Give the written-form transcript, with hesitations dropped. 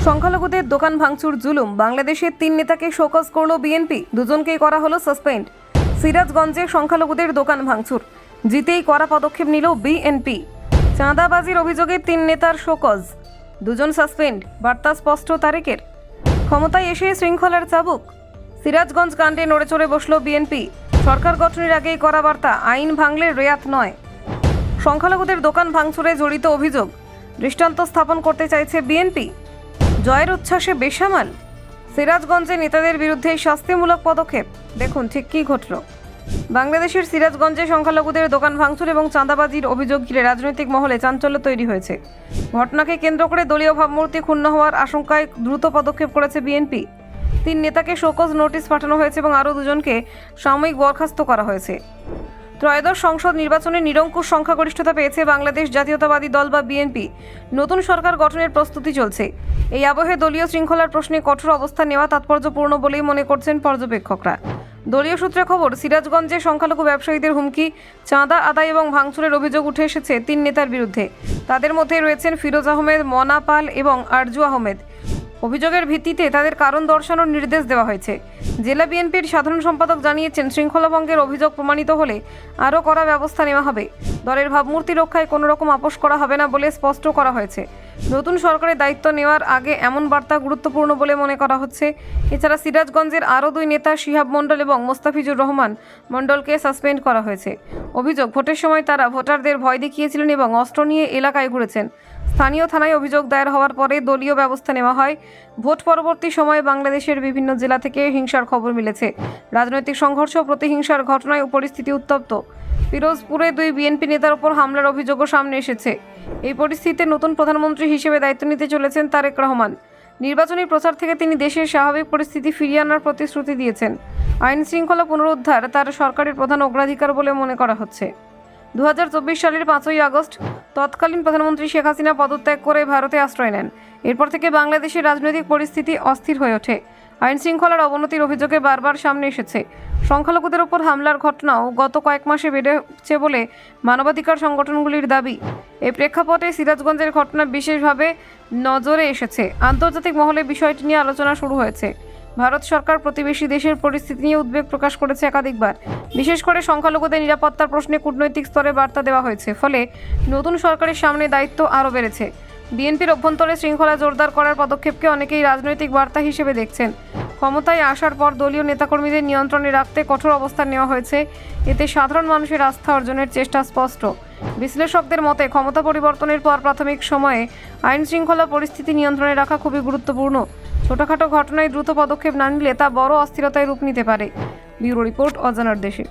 সংখ্যালঘুদের দোকান ভাঙচুর জুলুম, বাংলাদেশের 3 নেতাকে শোকজ করল বিএনপি, দুজনকেই করা হলো সাসপেন্ড। সিরাজগঞ্জে সংখ্যালঘুদের দোকান ভাঙচুর, জিতেই কড়া পদক্ষেপ নিল বিএনপি। চাঁদাবাজির অভিযোগে 3 নেতার শোকজ, দুজন সাসপেন্ড, বার্তা স্পষ্ট তারেকের। ক্ষমতায় এসে শৃঙ্খলার চাবুক, সিরাজগঞ্জ কাণ্ডে নড়েচড়ে বসল বিএনপি। সরকার গঠনের আগেই করা বার্তা, আইন ভাঙলে রেয়াত নয়। সংখ্যালঘুদের দোকান ভাঙচুরে জড়িত অভিযোগ, দৃষ্টান্ত স্থাপন করতে চাইছে বিএনপি। জয়ের উচ্ছ্বাসে বেসামাল, সিরাজগঞ্জে নেতাদের বিরুদ্ধে শাস্তিমূলক পদক্ষেপ। দেখুন ঠিক কী ঘটল। বাংলাদেশের সিরাজগঞ্জে সংখ্যালঘুদের দোকান ভাঙচুর এবং চাঁদাবাজির অভিযোগ ঘিরে রাজনৈতিক মহলে চাঞ্চল্য তৈরি হয়েছে। ঘটনাকে কেন্দ্র করে দলীয় ভাবমূর্তি ক্ষুণ্ণ হওয়ার আশঙ্কায় দ্রুত পদক্ষেপ করেছে বিএনপি। 3 নেতাকে শোকজ নোটিশ পাঠানো হয়েছে এবং আরও 2জনকে সাময়িক বরখাস্ত করা হয়েছে। ত্রয়োদশ সংসদ নির্বাচনে নিরঙ্কুশ সংখ্যাগরিষ্ঠতা পেয়েছে বাংলাদেশ জাতীয়তাবাদী দল বা বিএনপি। নতুন সরকার গঠনের প্রস্তুতি চলছে। এই আবহে দলীয় শৃঙ্খলার প্রশ্নে কঠোর অবস্থান নেওয়া তাৎপর্যপূর্ণ বলেই মনে করছেন পর্যবেক্ষকরা। দলীয় সূত্রে খবর, সিরাজগঞ্জে সংখ্যালঘু ব্যবসায়ীদের হুমকি, চাঁদা আদায় এবং ভাঙচুরের অভিযোগ উঠে এসেছে 3 নেতার বিরুদ্ধে। তাদের মধ্যে রয়েছেন ফিরোজ আহমেদ, মনা পাল এবং আরজু আহমেদ। অভিযোগের ভিত্তিতে তাদের কারণ দর্শানোর নির্দেশ দেওয়া হয়েছে। জেলা বিএনপির সাধারণ সম্পাদক জানিয়েছেন, শৃঙ্খলা ভঙ্গের অভিযোগ প্রমাণিত হলে আরও কড়া ব্যবস্থা নেওয়া হবে। দলের ভাবমূর্তি রক্ষায় কোনো রকম আপোষ করা হবে না বলে স্পষ্ট করা হয়েছে। নতুন সরকারের দায়িত্ব নেওয়ার আগে এমন বার্তা গুরুত্বপূর্ণ বলে মনে করা হচ্ছে। এছাড়া সিরাজগঞ্জের আরও 2 নেতা শিহাব মণ্ডল এবং মোস্তাফিজুর রহমান মণ্ডলকে সাসপেন্ড করা হয়েছে। অভিযোগ, ভোটের সময় তারা ভোটারদের ভয় দেখিয়েছিলেন এবং অস্ত্র নিয়ে এলাকায় ঘুরেছেন। স্থানীয় থানায় অভিযোগ দায়ের হওয়ার পরে দলীয় ব্যবস্থা নেওয়া হয়। ভোট পরবর্তী সময়ে বাংলাদেশের বিভিন্ন জেলা থেকে হিংসার খবর মিলেছে। রাজনৈতিক সংঘর্ষ, প্রতিহিংসার ঘটনায় পরিস্থিতি উত্তপ্ত। পিরোজপুরে 2 বিএনপি নেতার উপর হামলার অভিযোগও সামনে এসেছে। এই পরিস্থিতিতে নতুন প্রধানমন্ত্রী হিসেবে দায়িত্ব নিতে চলেছেন তারেক রহমান। নির্বাচনী প্রচার থেকে তিনি দেশের স্বাভাবিক পরিস্থিতি ফিরিয়ে আনার প্রতিশ্রুতি দিয়েছেন। আইন শৃঙ্খলা পুনরুদ্ধার তার সরকারের প্রধান অগ্রাধিকার বলে মনে করা হচ্ছে। 2024 সালের 5ই আগস্ট তৎকালীন প্রধানমন্ত্রী শেখ হাসিনা পদত্যাগ করে ভারতে আশ্রয় নেন। এরপর থেকে বাংলাদেশের রাজনৈতিক পরিস্থিতি অস্থির হয়ে ওঠে। আইন শৃঙ্খলার অবনতির অভিযোগে বারবার সামনে এসেছে। সংখ্যালঘুদের ওপর হামলার ঘটনাও গত কয়েক মাসে বেড়েছে বলে মানবাধিকার সংগঠনগুলির দাবি। এই প্রেক্ষাপটে সিরাজগঞ্জের ঘটনা বিশেষভাবে নজরে এসেছে। আন্তর্জাতিক মহলে বিষয়টি নিয়ে আলোচনা শুরু হয়েছে। ভারত সরকার প্রতিবেশী দেশের পরিস্থিতি নিয়ে উদ্বেগ প্রকাশ করেছে একাধিকবার। বিশেষ করে সংখ্যালঘুদের নিরাপত্তার প্রশ্নে কূটনৈতিক স্তরে বার্তা দেওয়া হয়েছে। ফলে নতুন সরকারের সামনে দায়িত্ব আরও বেড়েছে। বিএনপির অভ্যন্তরে শৃঙ্খলা জোরদার করার পদক্ষেপকে অনেকেই রাজনৈতিক বার্তা হিসেবে দেখছেন। ক্ষমতায় আসার পর দলীয় নেতাকর্মীদের নিয়ন্ত্রণে রাখতে কঠোর অবস্থান নেওয়া হয়েছে। এতে সাধারণ মানুষের আস্থা অর্জনের চেষ্টা স্পষ্ট। বিশ্লেষকদের মতে, ক্ষমতা পরিবর্তনের পর প্রাথমিক সময়ে আইন শৃঙ্খলা পরিস্থিতি নিয়ন্ত্রণে রাখা খুবই গুরুত্বপূর্ণ। ছোটখাটো ঘটনায় দ্রুত পদক্ষেপ না নিলে তা বড় অস্থিরতায় রূপ নিতে পারে। ব্যুরো রিপোর্ট, অজানার দেশে।